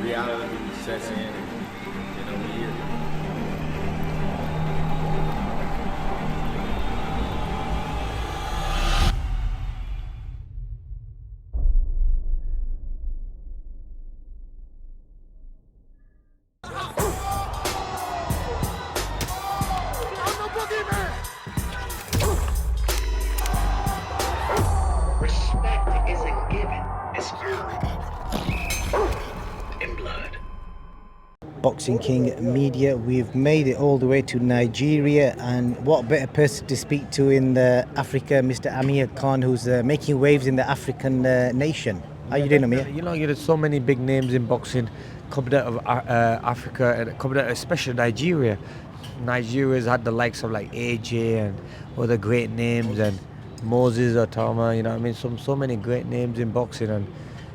reality sets in, and we're here. Respect isn't given, it's earned. In blood. Boxing King Media, we've made it all the way to Nigeria, and what better person to speak to in Africa, Mr. Amir Khan, who's making waves in the African nation. How you doing, Amir? There's so many big names in boxing coming out of Africa and coming out, especially Nigeria. Nigeria's had the likes of like AJ and other great names, and Moses Otama, so many great names in boxing, and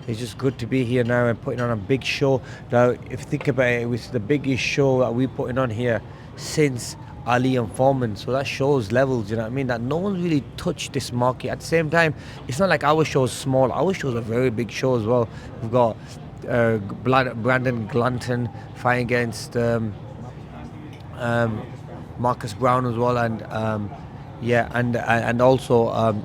it's just good to be here now and putting on a big show. Now, if you think about it, it was the biggest show that we're putting on here since Ali and Foreman, so that shows levels, that no one's really touched this market. At the same time, it's not like our show's small. Our show's a very big show as well. We've got Brandon Glanton fighting against Marcus Brown as well, and also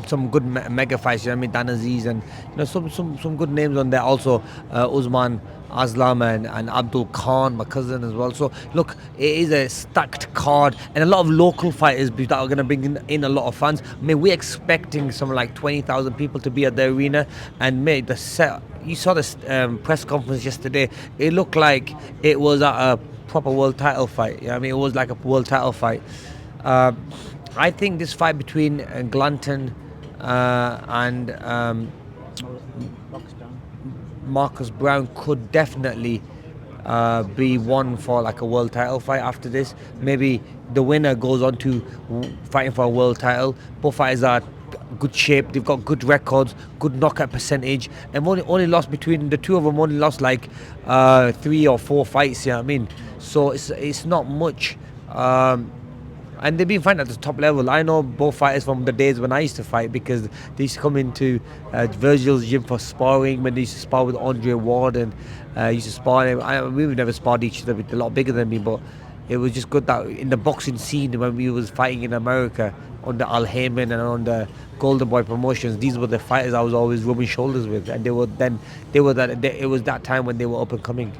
some good mega fights. Dan Aziz, and some good names on there. Also Usman Aslam and Abdul Khan, my cousin, as well. So look, it is a stacked card, and a lot of local fighters that are going to bring in a lot of fans. We're expecting something like 20,000 people to be at the arena, and the set. You saw this press conference yesterday. It looked like it was at a proper world title fight. It was like a world title fight. I think this fight between Glanton and Marcus Brown could definitely be one for like a world title fight after this. Maybe the winner goes on to fighting for a world title. Both fighters are good shape, they've got good records, good knockout percentage, and only lost between the two of them, only lost like 3 or 4 fights, so it's not much. And they've been fighting at the top level. I know both fighters from the days when I used to fight, because they used to come into Virgil's gym for sparring, when they used to spar with Andre Ward, and used to spar. We've never sparred each other, a lot bigger than me, but it was just good that in the boxing scene, when we was fighting in America under Al Heyman and under Golden Boy Promotions, these were the fighters I was always rubbing shoulders with, and it was that time when they were up and coming.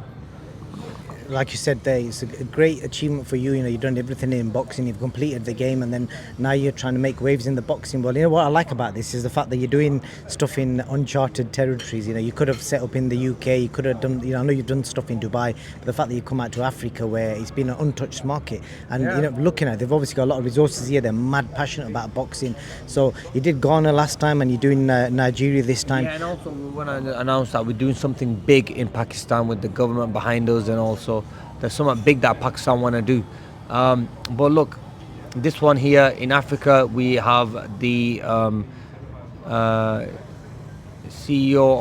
Like you said there, it's a great achievement for you. You've done everything in boxing, you've completed the game, and then now you're trying to make waves in the boxing world. What I like about this is the fact that you're doing stuff in uncharted territories. You could have set up in the UK, you could have done, I know you've done stuff in Dubai, but the fact that you come out to Africa where it's been an untouched market, and looking at it, they've obviously got a lot of resources here, they're mad passionate about boxing. So you did Ghana last time, and you're doing Nigeria this time. Yeah, and also we want to announce that we're doing something big in Pakistan with the government behind us, and also there's something big that Pakistan want to do. But look, this one here in Africa, we have the CEO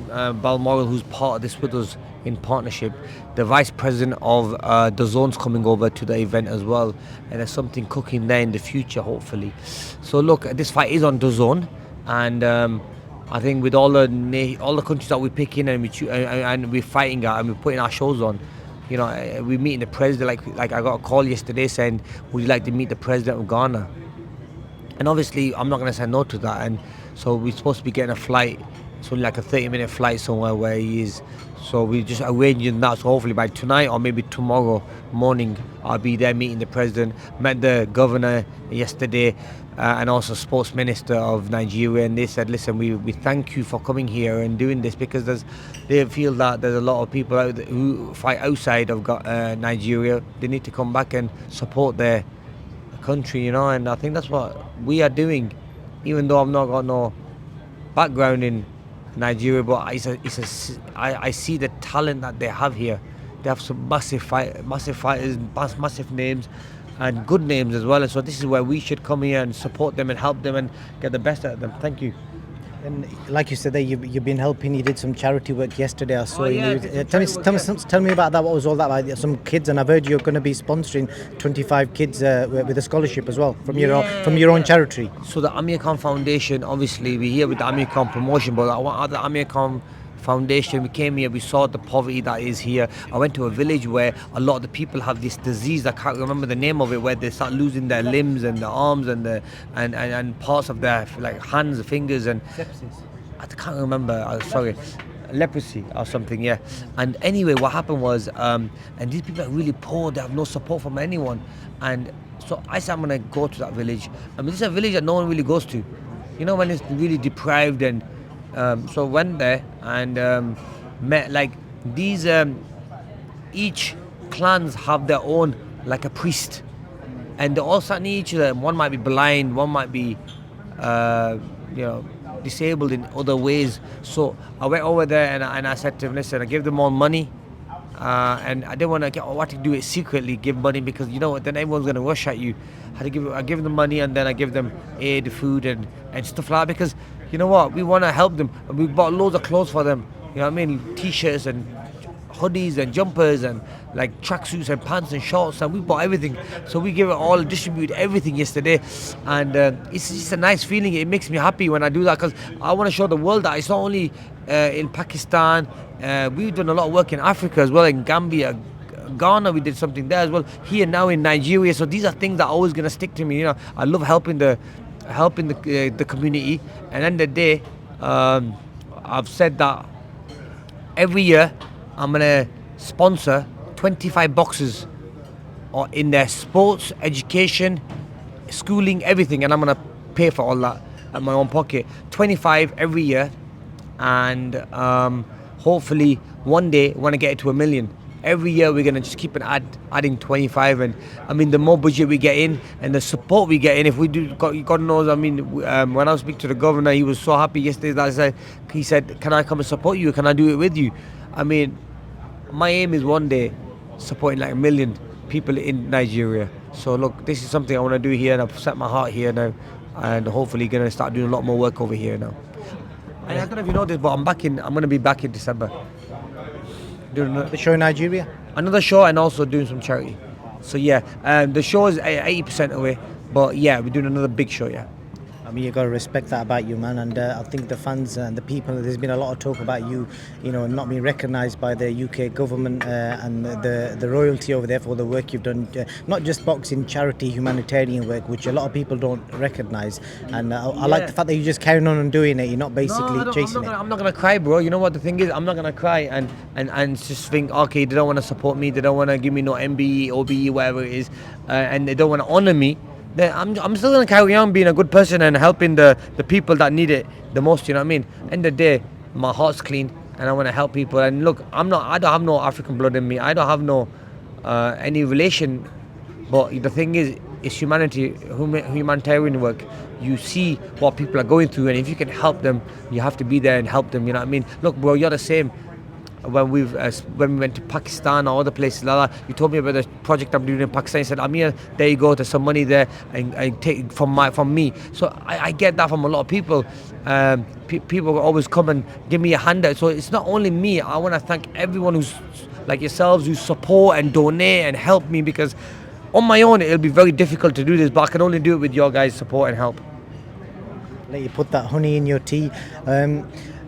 of Balmoral, who's part of this with us in partnership. The vice president of the zone's coming over to the event as well, and there's something cooking there in the future, hopefully. So look, this fight is on the zone, and I think with all the countries that we pick in, and we're fighting at, and we're putting our shows on, we're meeting the president. Like I got a call yesterday saying, would you like to meet the president of Ghana? And obviously I'm not going to say no to that, and so we're supposed to be getting a flight. It's only like a 30-minute flight somewhere where he is. So we're just arranging that. So hopefully by tonight or maybe tomorrow morning, I'll be there meeting the president. Met the governor yesterday, and also sports minister of Nigeria. And they said, listen, we thank you for coming here and doing this, because they feel that there's a lot of people out there who fight outside of Nigeria. They need to come back and support their country, and I think that's what we are doing, even though I've not got no background in Nigeria, but I see the talent that they have here. They have some massive fighters, massive names, and good names as well. And so this is where we should come here and support them and help them and get the best out of them. Thank you. And like you said there, you've been helping. You did some charity work yesterday. I saw you. Yeah, Tell me about that. What was all that like? Some kids, and I've heard you're going to be sponsoring 25 kids with a scholarship as well from your own charity. So the Amir Khan Foundation, obviously we're here with the Amir Khan promotion, but I want other Amir Khan foundation. We came here, we saw the poverty that is here. I went to a village where a lot of the people have this disease, I can't remember the name of it, where they start losing their limbs and their arms and and parts of their like hands, fingers, and I can't remember, sorry, leprosy or something, yeah. And anyway, what happened was, and these people are really poor, they have no support from anyone. And so I said, I'm going to go to that village. I mean, this is a village that no one really goes to. You know, when it's really deprived. And so I went there and met, like, these, each clans have their own, like a priest. And they all sat near each other. One might be blind, one might be, disabled in other ways. So I went over there and I said to him, listen, I gave them all money. And I didn't want to what to do it secretly, give money, because you know what, then everyone's going to rush at you. I give them money, and then I give them aid, food and stuff like that, because you know what, we want to help them. And we bought loads of clothes for them, you know what I mean, t-shirts and hoodies and jumpers and like tracksuits and pants and shorts, and we bought everything. So we give it all, distribute everything yesterday, and it's just a nice feeling. It makes me happy when I do that, because I want to show the world that it's not only in Pakistan. We've done a lot of work in Africa as well, in Gambia, Ghana. We did something there as well. Here now in Nigeria. So these are things that are always gonna stick to me. You know, I love helping the community. And at the end of the day, I've said that every year I'm gonna sponsor 25 boxes or in their sports, education, schooling, everything, and I'm gonna pay for all that at my own pocket. 25 every year, and hopefully one day when I get it to 1 million. Every year we're gonna just keep adding 25, and I mean, the more budget we get in and the support we get in, if we do, God knows, I mean, when I was speaking to the governor, he was so happy yesterday that he said, can I come and support you? Can I do it with you? I mean, my aim is one day supporting like 1 million people in Nigeria. So look, this is something I want to do here, and I've set my heart here now, and hopefully gonna start doing a lot more work over here now. And I don't know if you know this, but I'm going to be back in December. Doing The show in Nigeria? another show, and also doing some charity. So yeah, the show is 80% away, but yeah, we're doing another big show, yeah. I mean, you got to respect that about you, man. And I think the fans and the people, there's been a lot of talk about you, you know, not being recognised by the UK government and the royalty over there for the work you've done. Not just boxing, charity, humanitarian work, which a lot of people don't recognise. And I like the fact that you're just carrying on and doing it. You're not basically chasing it. I'm not going to cry, bro. You know what the thing is? I'm not going to cry and just think, okay, they don't want to support me. They don't want to give me no MBE, OBE, whatever it is. And they don't want to honour me. Then I'm still going to carry on being a good person and helping the people that need it the most, you know what I mean? End of the day, my heart's clean and I want to help people. And look, I don't have no African blood in me. I don't have no any relation. But the thing is, it's humanitarian work. You see what people are going through, and if you can help them, you have to be there and help them, you know what I mean? Look, bro, you're the same. When we went to Pakistan or other places like that, you told me about the project I'm doing in Pakistan. You said, Amir, there you go, there's some money there, and take from me. So I get that from a lot of people. People will always come and give me a handout. So it's not only me. I want to thank everyone who's like yourselves, who support and donate and help me, because on my own it'll be very difficult to do this, but I can only do it with your guys' support and help. Let you put that honey in your tea.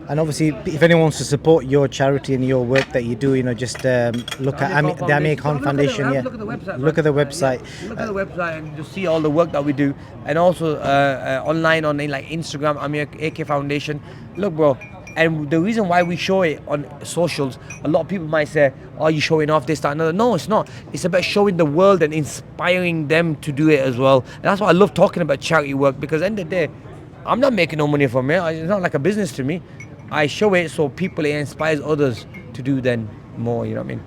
And obviously, if anyone wants to support your charity and your work that you do, you know, just look at the Amir Khan Foundation. Yeah, look at the website. Look at the website and just see all the work that we do, and also online on like Instagram, Amir AK Foundation. Look, bro. And the reason why we show it on socials, a lot of people might say, "Are you showing off this, that, another?" No, it's not. It's about showing the world and inspiring them to do it as well. And that's why I love talking about charity work, because at the end of the day, I'm not making no money from it. It's not like a business to me. I show it so people, it inspires others to do then more, you know what I mean?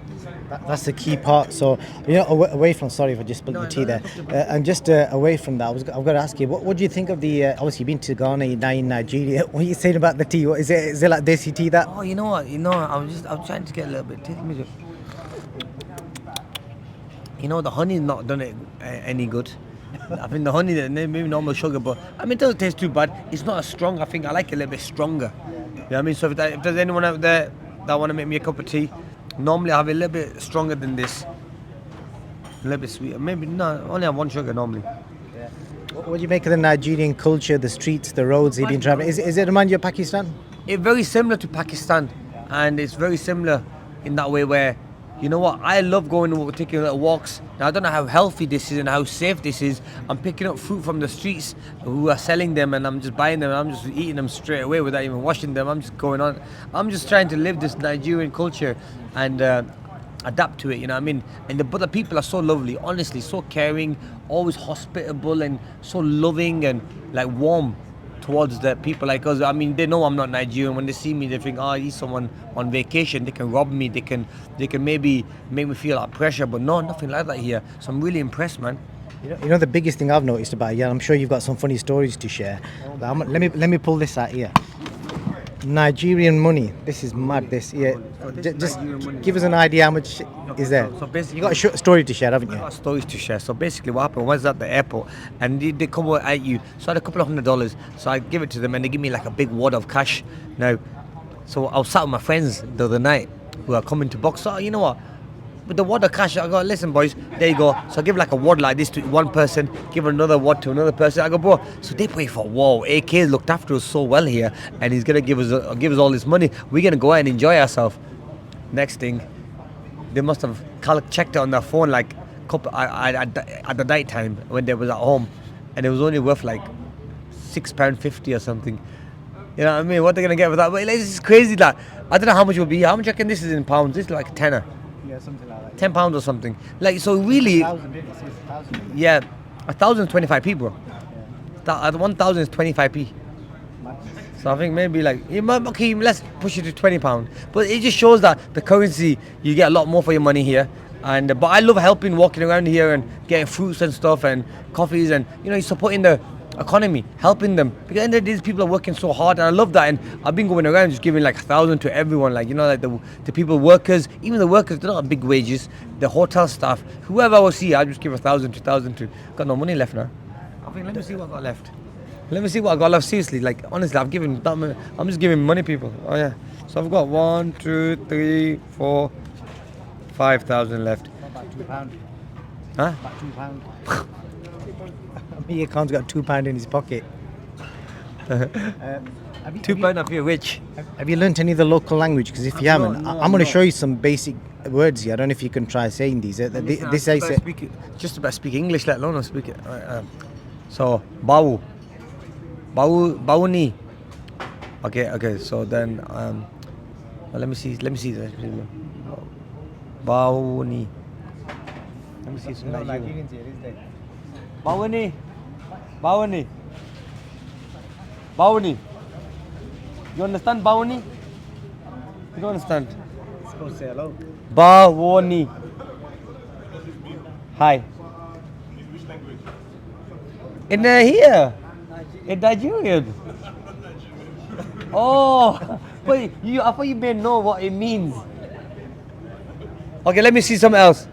That's the key part. So, you know, away from, sorry if I just spilled your tea there, and just away from that, I've got to ask you, what do you think of the, obviously you've been to Ghana, now in Nigeria, what are you saying about the tea? What, is it like desi tea that? Oh, you know what, I'm trying to get a little bit, you know, the honey's not done it any good. I think the honey, maybe normal sugar, but I mean, it doesn't taste too bad. It's not as strong. I think I like it a little bit stronger. You know what I mean? So if there's anyone out there that want to make me a cup of tea, normally I have it a little bit stronger than this. A little bit sweeter. Maybe no, only have one sugar normally. Yeah. What do you make of the Nigerian culture, the streets, the roads you've been traveling? Is it remind you of Pakistan? It's very similar to Pakistan. and it's very similar in that way where, you know what, I love taking little walks. Now I don't know how healthy this is and how safe this is. I'm picking up fruit from the streets who are selling them, and I'm just buying them and I'm just eating them straight away without even washing them. I'm just going on. I'm just trying to live this Nigerian culture and adapt to it, you know what I mean? But the people are so lovely, honestly, so caring, always hospitable and so loving and like warm towards the people like us. I mean, they know I'm not Nigerian. When they see me, they think, oh, he's someone on vacation. They can rob me. They can maybe make me feel like pressure. But no, nothing like that here. So I'm really impressed, man. You know the biggest thing I've noticed about you, I'm sure you've got some funny stories to share. Let me pull this out here. Nigerian money. This is mad. This, yeah. Just give us an idea how much is there. So basically, You got a short story to share, haven't you? I got stories to share. So basically, what happened was at the airport, and they come out at you. So I had a couple of $100. So I give it to them, and they give me like a big wad of cash. Now, so I was sat with my friends the other night who are coming to Boxraw. You know what? With the wad of cash, I go, listen, boys, there you go. So I give like a wad like this to one person, give another wad to another person. I go, bro, so they pay for, whoa, AK's looked after us so well here, and he's gonna give us all this money. We're gonna go out and enjoy ourselves. Next thing, they must have checked it on their phone like at the night time when they was at home, and it was only worth like £6.50 or something. You know what I mean? What they're gonna get with that? But this is crazy. That I don't know how much it will be. How much I reckon this is in pounds? This is like a tenner. Yeah, something like that. £10 or something. Like, so really, yeah, 1,025 people. Yeah. 1,000 is 25p. So I think maybe like, okay, let's push it to £20. But it just shows that the currency, you get a lot more for your money here. But I love helping, walking around here and getting fruits and stuff and coffees, and you know, supporting the economy, helping them, because at the end of the day, these people are working so hard, and I love that. And I've been going around just giving like 1,000 to everyone, like, you know, like the people, workers, even the workers, they're not big wages, the hotel staff, whoever I will see, I just give 1,000, 2,000 to. Got no money left now. I think, let me see what I got left. Let me see what I got left. Seriously, like, honestly, I've given that money. I'm just giving money, people. Oh yeah. So I've got 1, 2, 3, 4, 5,000 left. About £2. Huh? About £2. Amir Khan's got £2 in his pocket. £2, I feel rich. Have you learnt any of the local language? Because if you haven't, no, I'm going to show you some basic words here. I don't know if you can try saying these. This I say. Just about speak English, let alone speak it. So, bau, bauni. Okay. So then, well, let me see. Bauni. Let me see some Nigerians here, is there? Bauni. You understand Bauni? You don't understand? Supposed to say hello. Bawoni. Hi. In here. In Nigerian. Oh, but I thought you may know what it means. Okay, let me see something else.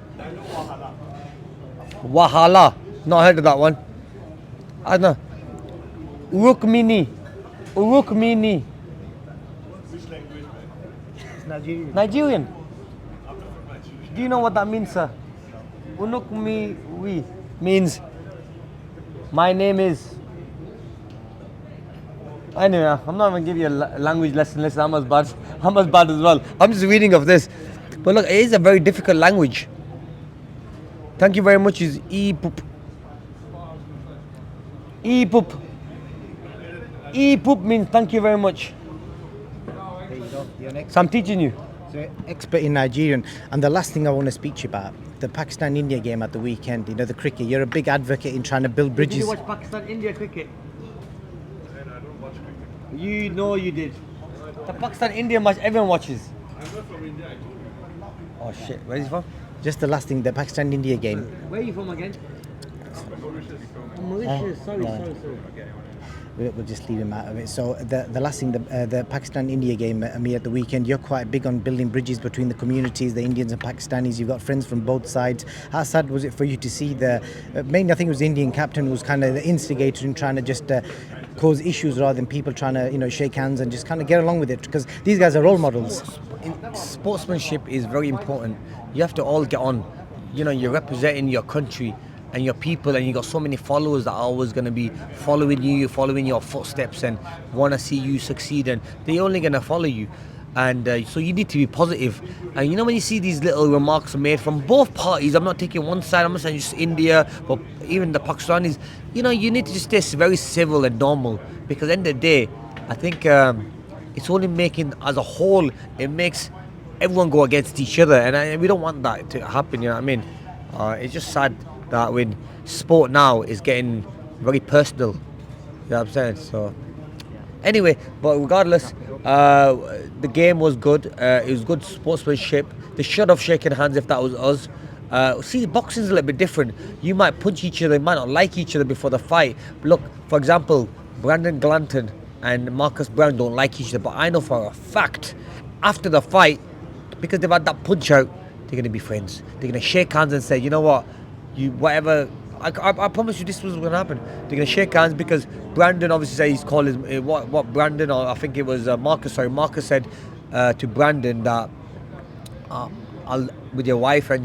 Wahala. Not heard of that one. I don't know. Urukmini. It's Nigerian. Nigerian. Do you know what that means, sir? Unukmi means my name is. Anyway, I'm not going to give you a language lesson. Listen, I'm as bad as well. I'm just reading of this. But look, it is a very difficult language. Thank you very much is e-poop. E-poop. E-poop means thank you very much. There you go. You're next. So I'm teaching you. So expert in Nigerian. And the last thing I want to speak to you about, the Pakistan-India game at the weekend, you know, the cricket. You're a big advocate in trying to build bridges. Did you watch Pakistan-India cricket? I don't watch cricket. You know you did. The Pakistan-India match everyone watches. I'm not from India, I told you. Oh shit, where is he from? Just the last thing, the Pakistan-India game. Where are you from again? Mauritius. Sorry. We'll just leave him out of it. So the last thing, the Pakistan-India game, Amir, at the weekend, you're quite big on building bridges between the communities, the Indians and Pakistanis. You've got friends from both sides. How sad was it for you to see mainly I think it was the Indian captain who was kind of the instigator in trying to just cause issues rather than people trying to, you know, shake hands and just kind of get along with it, because these guys are role models. Sportsmanship is very important. You have to all get on. You know, you're representing your country and your people, and you got so many followers that are always going to be following you, following your footsteps and want to see you succeed, and they're only going to follow you. And so you need to be positive. And you know, when you see these little remarks made from both parties, I'm not taking one side, I'm not saying just India, but even the Pakistanis, you know, you need to just stay very civil and normal, because at the end of the day, I think it's only making, as a whole, it makes everyone go against each other, and we don't want that to happen, you know what I mean? It's just sad that when sport now is getting very personal, you know what I'm saying? So anyway, but regardless, the game was good. It was good sportsmanship. They should have shaken hands if that was us. See, boxing's a little bit different. You might punch each other, you might not like each other before the fight. Look, for example, Brandon Glanton and Marcus Brown don't like each other, but I know for a fact, after the fight, because they've had that punch out, they're going to be friends. They're going to shake hands and say, you know what, you whatever. I promise you this was going to happen. They're going to shake hands, because Brandon obviously said he's called his, what Brandon, or I think it was Marcus, sorry, Marcus said to Brandon that I'll, with your wife and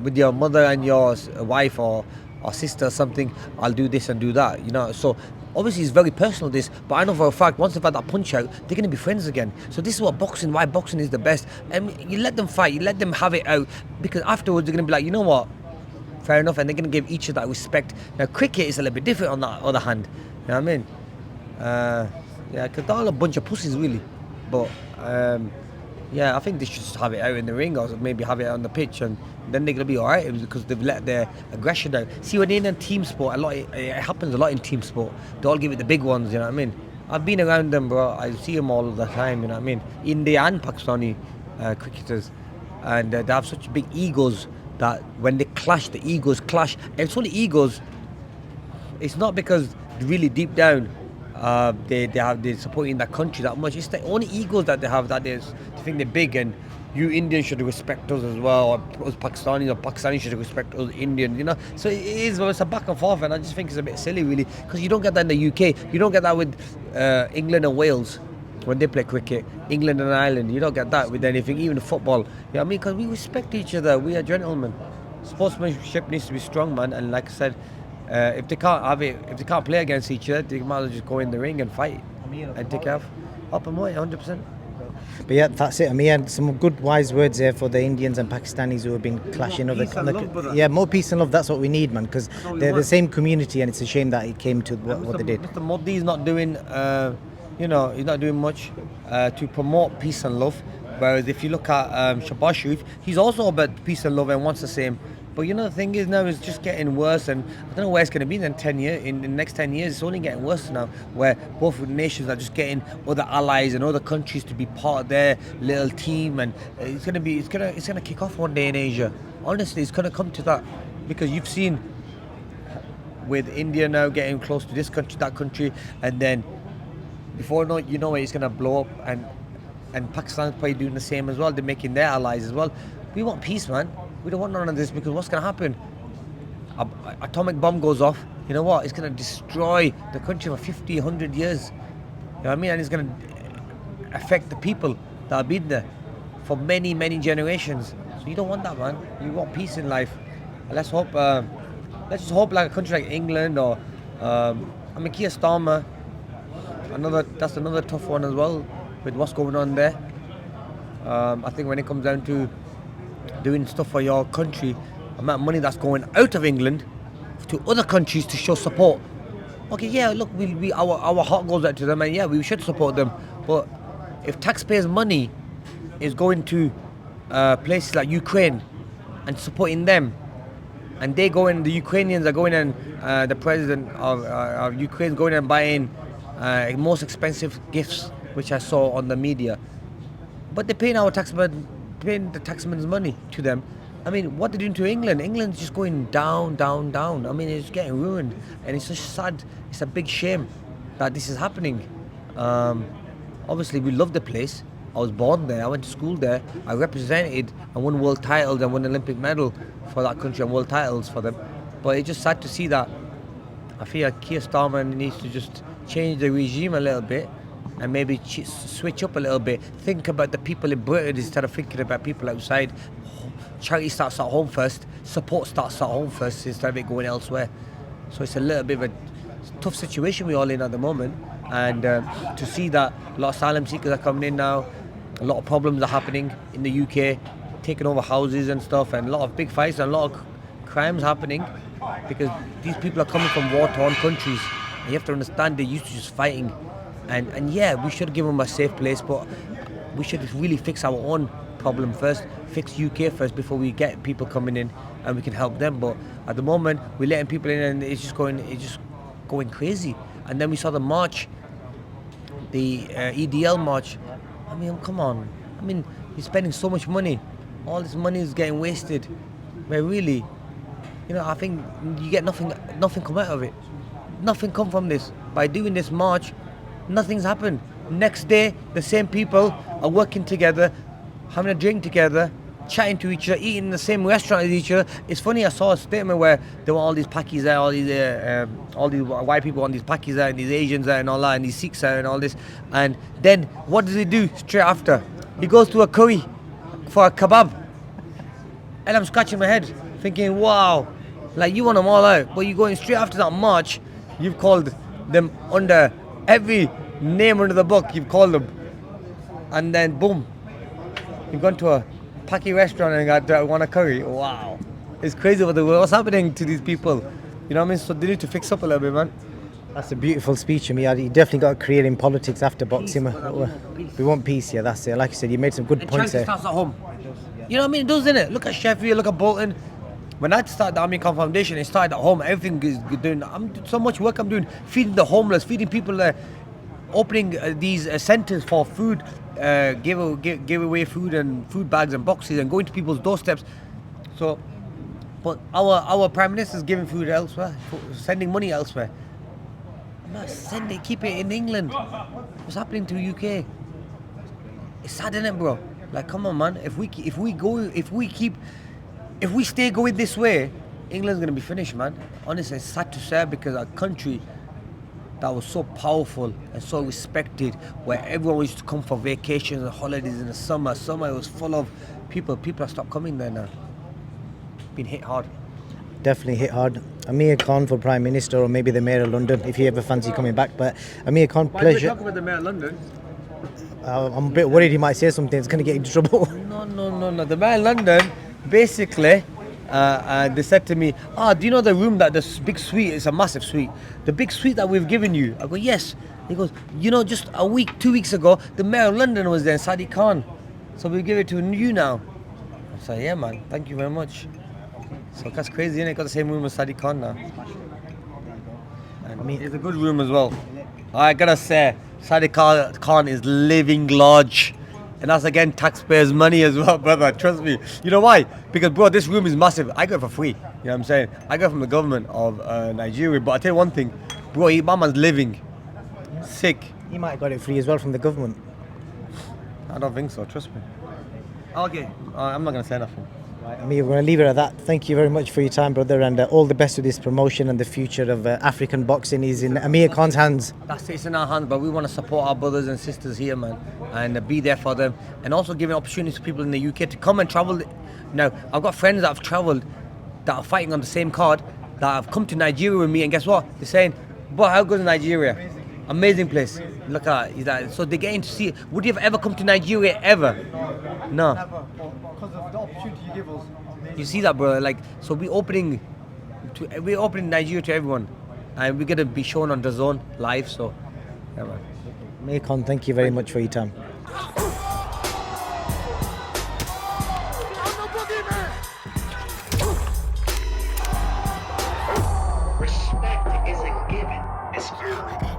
with your mother and your wife or sister or something, I'll do this and do that, you know. So obviously it's very personal, this, but I know for a fact once they've had that punch out, they're going to be friends again. So this is why boxing is the best. And you let them fight, you let them have it out, because afterwards they're going to be like, you know what, fair enough, and they're going to give each other that respect. Now cricket is a little bit different on that other hand, you know what I mean? Yeah, because they're all a bunch of pussies really, but yeah, I think they should just have it out in the ring, or maybe have it on the pitch, and then they're going to be alright, because they've let their aggression out. See, when they're in team sport, it happens a lot in team sport. They all give it the big ones, you know what I mean? I've been around them, bro. I see them all the time, you know what I mean? India and Pakistani cricketers, and they have such big egos that when they clash, the egos clash. And it's only egos. It's not because really deep down they're supporting that country that much. It's the only egos that they have, that they think they're big, and you Indians should respect us as well, or us Pakistanis, or Pakistanis should respect us Indians, you know. So it's a back and forth, and I just think it's a bit silly really, because you don't get that in the UK. You don't get that with England and Wales when they play cricket. England and Ireland, you don't get that with anything, even football. You know what I mean? Because we respect each other. We are gentlemen. Sportsmanship needs to be strong, man. And like I said, if they can't play against each other, they might as well just go in the ring and fight and take off. Up and away, 100%. But yeah, that's it. Amir, some good wise words there for the Indians and Pakistanis who have been clashing over. Yeah, more peace and love. That's what we need, man. Because they're the same community, and it's a shame that it came to what they did. Mr. Modi is not doing, he's not doing much to promote peace and love. Whereas if you look at Shahbaz Sharif, he's also about peace and love and wants the same. But you know, the thing is now, it's just getting worse, and I don't know where it's going to be in 10 years. In the next 10 years, it's only getting worse now, where both nations are just getting other allies and other countries to be part of their little team, and it's going to kick off one day in Asia. Honestly, it's going to come to that, because you've seen with India now getting close to this country, that country, and then before you know it, it's going to blow up, and Pakistan's probably doing the same as well. They're making their allies as well. We want peace, man. We don't want none of this, because what's going to happen? An atomic bomb goes off, you know what? It's going to destroy the country for 50, 100 years. You know what I mean? And it's going to affect the people that have been there for many, many generations. So you don't want that, man. You want peace in life. And let's just hope like a country like England, or Keir Starmer, that's another tough one as well with what's going on there. I think when it comes down to doing stuff for your country, the amount of money that's going out of England to other countries to show support. Okay, yeah, look, our heart goes out to them, and yeah, we should support them. But if taxpayers' money is going to places like Ukraine and supporting them, and the Ukrainians are going and the president of Ukraine is going and buying most expensive gifts, which I saw on the media, but they're paying paying the taxman's money to them. I mean, what they're doing to England? England's just going down, down, down. I mean, it's getting ruined, and it's just sad. It's a big shame that this is happening. Obviously, we love the place. I was born there. I went to school there. I represented and won world titles and won an Olympic medal for that country and world titles for them. But it's just sad to see that. I feel Keir Starmer needs to just change the regime a little bit, and maybe switch up a little bit. Think about the people in Britain instead of thinking about people outside. Charity starts at home first. Support starts at home first instead of it going elsewhere. So it's a little bit of a tough situation we're all in at the moment. And to see that a lot of asylum seekers are coming in now, A lot of problems are happening in the UK, taking over houses and stuff, and a lot of big fights and a lot of crimes happening because these people are coming from war-torn countries. And you have to understand they're used to just fighting. And yeah, we should give them a safe place, but we should really fix our own problem first, fix UK first before we get people coming in and we can help them. But at the moment, we're letting people in and it's just going crazy. And then we saw the march, the EDL march. I mean, come on. I mean, you're spending so much money. All this money is getting wasted. But really, you know, I think you get nothing come out of it. Nothing come from this. By doing this march, nothing's happened. Next day, the same people are working together, having a drink together, chatting to each other, eating in the same restaurant as each other. It's funny, I saw a statement where there were all these Pakis there, all these white people on these Pakis there, and these Asians there, and all that, and these Sikhs there, and all this. And then, what does he do straight after? He goes to a curry for a kebab. And I'm scratching my head, thinking, wow, like you want them all out, but you're going straight after that march. You've called them under every name under the book, you've called them. And then, boom, you've gone to a Paki restaurant and got want a curry. Wow. It's crazy what's happening to these people. You know what I mean? So they need to fix up a little bit, man. That's a beautiful speech, Amir. You definitely got a career in politics after boxing. We want peace, yeah, that's it. Like you said, you made some good points there. It starts at home. You know what I mean? It does, innit? Look at Sheffield, look at Bolton. When I started the Amir Khan Foundation, it started at home. Everything is doing. So much work I'm doing, feeding the homeless, feeding people, opening these centres for food, give away food and food bags and boxes and going to people's doorsteps. So, but our Prime Minister is giving food elsewhere, sending money elsewhere. I'm not sending, keep it in England. What's happening to the UK? It's sad, isn't it, bro? Like, come on, man. If we stay going this way, England's gonna be finished, man. Honestly, it's sad to say because our country that was so powerful and so respected, where everyone used to come for vacations and holidays in the summer. Summer it was full of people. People have stopped coming there now. Been hit hard. Definitely hit hard. Amir Khan for Prime Minister, or maybe the Mayor of London, if you ever fancy coming back. But Amir Khan, pleasure. Why are you talking about the Mayor of London? I'm a bit worried he might say something that's going to get into trouble. No. The Mayor of London, basically, they said to me, do you know the room that this big suite, it's a massive suite, the big suite that we've given you? I go, yes. He goes, you know, just a week, 2 weeks ago, the Mayor of London was there, Sadiq Khan. So we give it to you now. I said, yeah, man, thank you very much. So that's crazy, innit? Got the same room as Sadiq Khan now. And I mean, it's a good room as well. I gotta say, Sadiq Khan is living large. And that's again taxpayers' money as well, brother. Trust me. You know why? Because, bro, this room is massive. I got it for free. You know what I'm saying? I got it from the government of Nigeria. But I tell you one thing, bro, my man's living. Sick. He might have got it free as well from the government. I don't think so. Trust me. Okay. I'm not gonna say nothing. Right, Amir, we're going to leave it at that. Thank you very much for your time, brother, and all the best with this promotion, and the future of African boxing is in Amir Khan's hands. That's it, it's in our hands, but we want to support our brothers and sisters here, man, and be there for them, and also giving opportunities to people in the UK to come and travel. Now, I've got friends that have travelled, that are fighting on the same card, that have come to Nigeria with me, and guess what? They're saying, boy, how good is Nigeria? Amazing place. Look at that. So they're getting to see it. Would you have ever come to Nigeria, ever? No. Never, because of the opportunity you give us. You see that, bro? Like, so we're opening Nigeria to everyone, and we're gonna be shown on DAZN live. So, yeah, man. Amir Khan, thank you very much for your time. Respect isn't given, it's earned.